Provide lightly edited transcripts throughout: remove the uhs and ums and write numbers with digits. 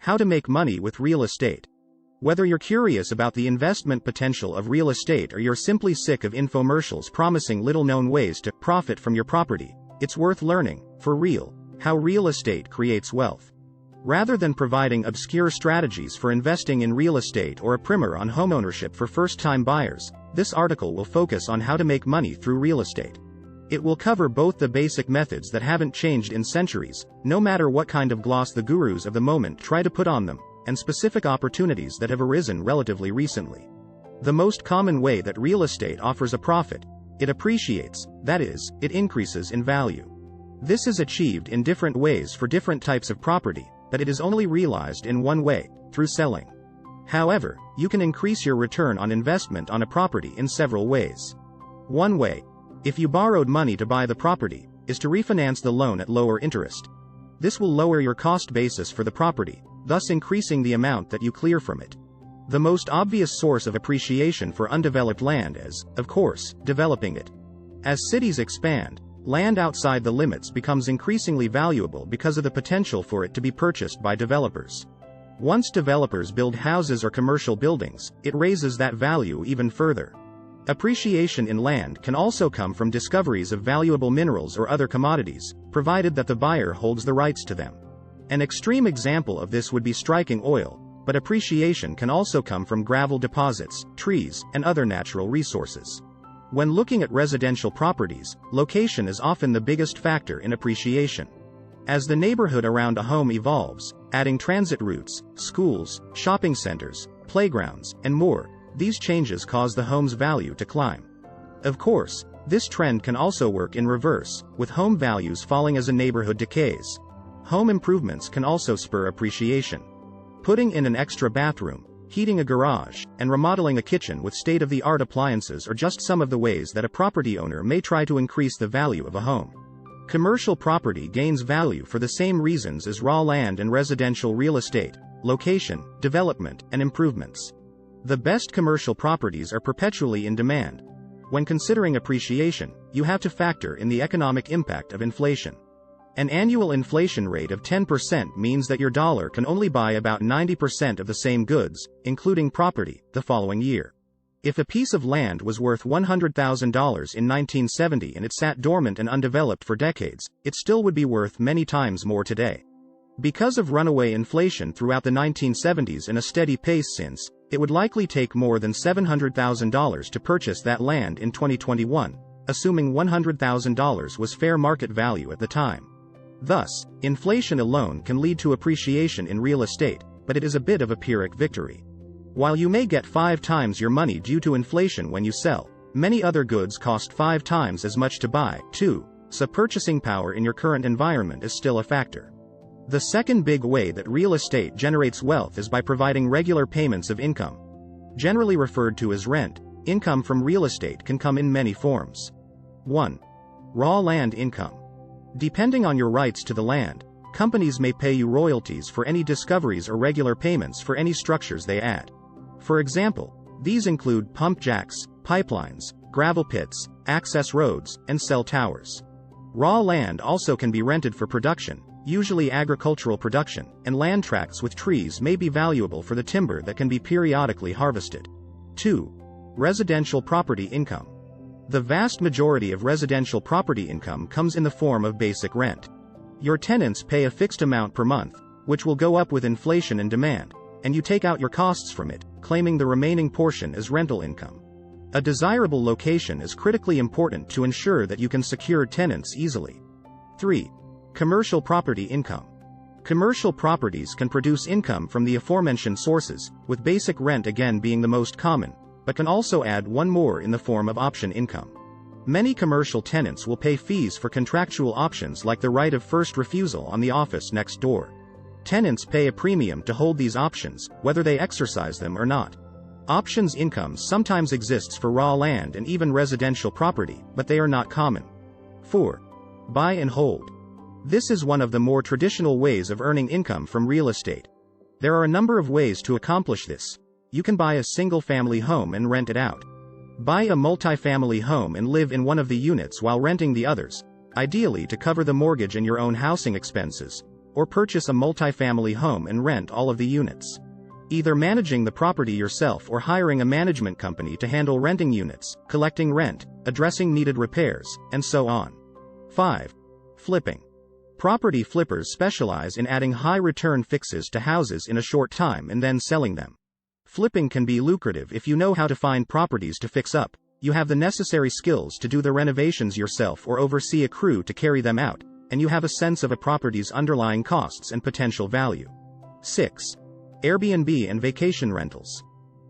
How to make money with real estate. Whether you're curious about the investment potential of real estate or you're simply sick of infomercials promising little-known ways to profit from your property, it's worth learning, for real, how real estate creates wealth. Rather than providing obscure strategies for investing in real estate or a primer on homeownership for first-time buyers, this article will focus on how to make money through real estate. It will cover both the basic methods that haven't changed in centuries, no matter what kind of gloss the gurus of the moment try to put on them, and specific opportunities that have arisen relatively recently. The most common way that real estate offers a profit: it appreciates, that is, it increases in value. This is achieved in different ways for different types of property, but it is only realized in one way, through selling. However, you can increase your return on investment on a property in several ways. One way, if you borrowed money to buy the property, is to refinance the loan at lower interest. This will lower your cost basis for the property, thus increasing the amount that you clear from it. The most obvious source of appreciation for undeveloped land is, of course, developing it. As cities expand, land outside the limits becomes increasingly valuable because of the potential for it to be purchased by developers. Once developers build houses or commercial buildings, it raises that value even further. Appreciation in land can also come from discoveries of valuable minerals or other commodities, provided that the buyer holds the rights to them. An extreme example of this would be striking oil, but appreciation can also come from gravel deposits, trees, and other natural resources. When looking at residential properties, location is often the biggest factor in appreciation. As the neighborhood around a home evolves, adding transit routes, schools, shopping centers, playgrounds, and more, these changes cause the home's value to climb. Of course, this trend can also work in reverse, with home values falling as a neighborhood decays. Home improvements can also spur appreciation. Putting in an extra bathroom, heating a garage, and remodeling a kitchen with state-of-the-art appliances are just some of the ways that a property owner may try to increase the value of a home. Commercial property gains value for the same reasons as raw land and residential real estate: location, development, and improvements. The best commercial properties are perpetually in demand. When considering appreciation, you have to factor in the economic impact of inflation. An annual inflation rate of 10% means that your dollar can only buy about 90% of the same goods, including property, the following year. If a piece of land was worth $100,000 in 1970 and it sat dormant and undeveloped for decades, it still would be worth many times more today. Because of runaway inflation throughout the 1970s and a steady pace since, it would likely take more than $700,000 to purchase that land in 2021, assuming $100,000 was fair market value at the time. Thus, inflation alone can lead to appreciation in real estate, but it is a bit of a Pyrrhic victory. While you may get 5 times your money due to inflation when you sell, many other goods cost 5 times as much to buy, too, so purchasing power in your current environment is still a factor. The second big way that real estate generates wealth is by providing regular payments of income. Generally referred to as rent, income from real estate can come in many forms. 1. Raw land income. Depending on your rights to the land, companies may pay you royalties for any discoveries or regular payments for any structures they add. For example, these include pump jacks, pipelines, gravel pits, access roads, and cell towers. Raw land also can be rented for production, usually agricultural production, and land tracts with trees may be valuable for the timber that can be periodically harvested. 2. Residential property income. The vast majority of residential property income comes in the form of basic rent. Your tenants pay a fixed amount per month, which will go up with inflation and demand, and you take out your costs from it, claiming the remaining portion as rental income. A desirable location is critically important to ensure that you can secure tenants easily. 3. Commercial property income. Commercial properties can produce income from the aforementioned sources, with basic rent again being the most common, but can also add one more in the form of option income. Many commercial tenants will pay fees for contractual options like the right of first refusal on the office next door. Tenants pay a premium to hold these options, whether they exercise them or not. Options income sometimes exists for raw land and even residential property, but they are not common. 4. Buy and hold. This is one of the more traditional ways of earning income from real estate. There are a number of ways to accomplish this. You can buy a single-family home and rent it out. Buy a multi-family home and live in one of the units while renting the others, ideally to cover the mortgage and your own housing expenses. or purchase a multifamily home and rent all of the units. Either managing the property yourself or hiring a management company to handle renting units, collecting rent, addressing needed repairs, and so on. 5. Flipping. Property flippers specialize in adding high-return fixes to houses in a short time and then selling them. Flipping can be lucrative if you know how to find properties to fix up, you have the necessary skills to do the renovations yourself or oversee a crew to carry them out, and you have a sense of a property's underlying costs and potential value. 6. Airbnb and vacation rentals.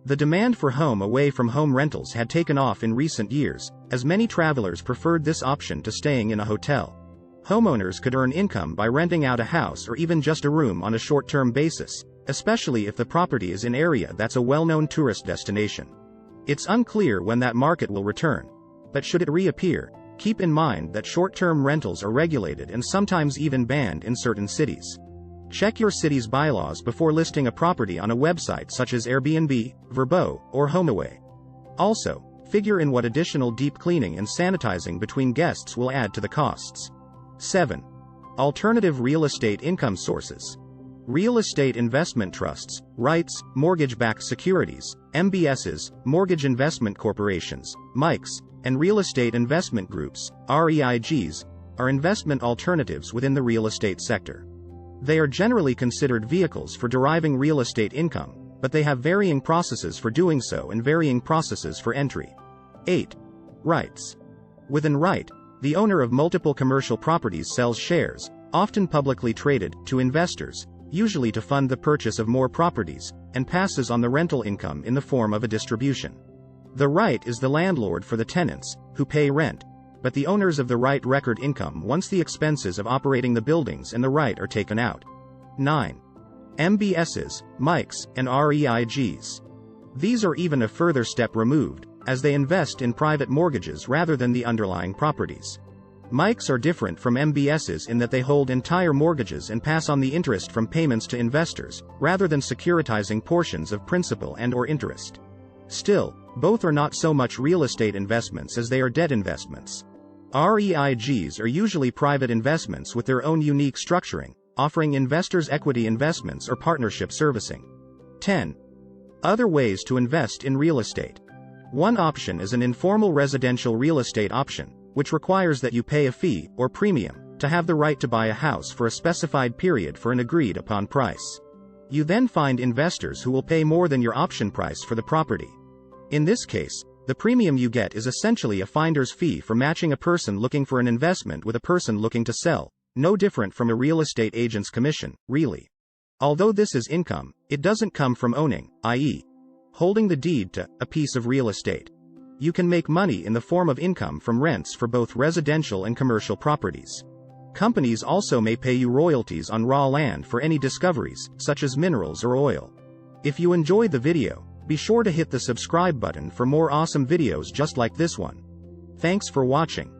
The demand for home-away-from-home rentals had taken off in recent years, as many travelers preferred this option to staying in a hotel. Homeowners could earn income by renting out a house or even just a room on a short-term basis, especially if the property is an area that's a well-known tourist destination. It's unclear when that market will return, but should it reappear, keep in mind that short-term rentals are regulated and sometimes even banned in certain cities. Check your city's bylaws before listing a property on a website such as Airbnb, Vrbo, or HomeAway. Also, figure in what additional deep cleaning and sanitizing between guests will add to the costs. 7. Alternative real estate income sources. Real estate investment trusts, REITs, mortgage-backed securities, MBSs, mortgage investment corporations, MICs, and real estate investment groups, REIGs, are investment alternatives within the real estate sector. They are generally considered vehicles for deriving real estate income, but they have varying processes for doing so and varying processes for entry. 8. REITs. Within REIT, the owner of multiple commercial properties sells shares, often publicly traded, to investors, usually to fund the purchase of more properties, and passes on the rental income in the form of a distribution. The REIT is the landlord for the tenants, who pay rent, but the owners of the REIT record income once the expenses of operating the buildings and the REIT are taken out. 9. MBSs, MICs, and REIGs. These are even a further step removed, as they invest in private mortgages rather than the underlying properties. MICs are different from MBSs in that they hold entire mortgages and pass on the interest from payments to investors, rather than securitizing portions of principal and/or interest. Still, both are not so much real estate investments as they are debt investments. REIGs are usually private investments with their own unique structuring, offering investors equity investments or partnership servicing. 10. Other ways to invest in real estate. One option is an informal residential real estate option, which requires that you pay a fee, or premium, to have the right to buy a house for a specified period for an agreed-upon price. You then find investors who will pay more than your option price for the property. In this case, the premium you get is essentially a finder's fee for matching a person looking for an investment with a person looking to sell, no different from a real estate agent's commission, really. Although this is income, it doesn't come from owning, i.e., holding the deed to a piece of real estate. You can make money in the form of income from rents for both residential and commercial properties. Companies also may pay you royalties on raw land for any discoveries, such as minerals or oil. If you enjoyed the video, be sure to hit the subscribe button for more awesome videos just like this one. Thanks for watching.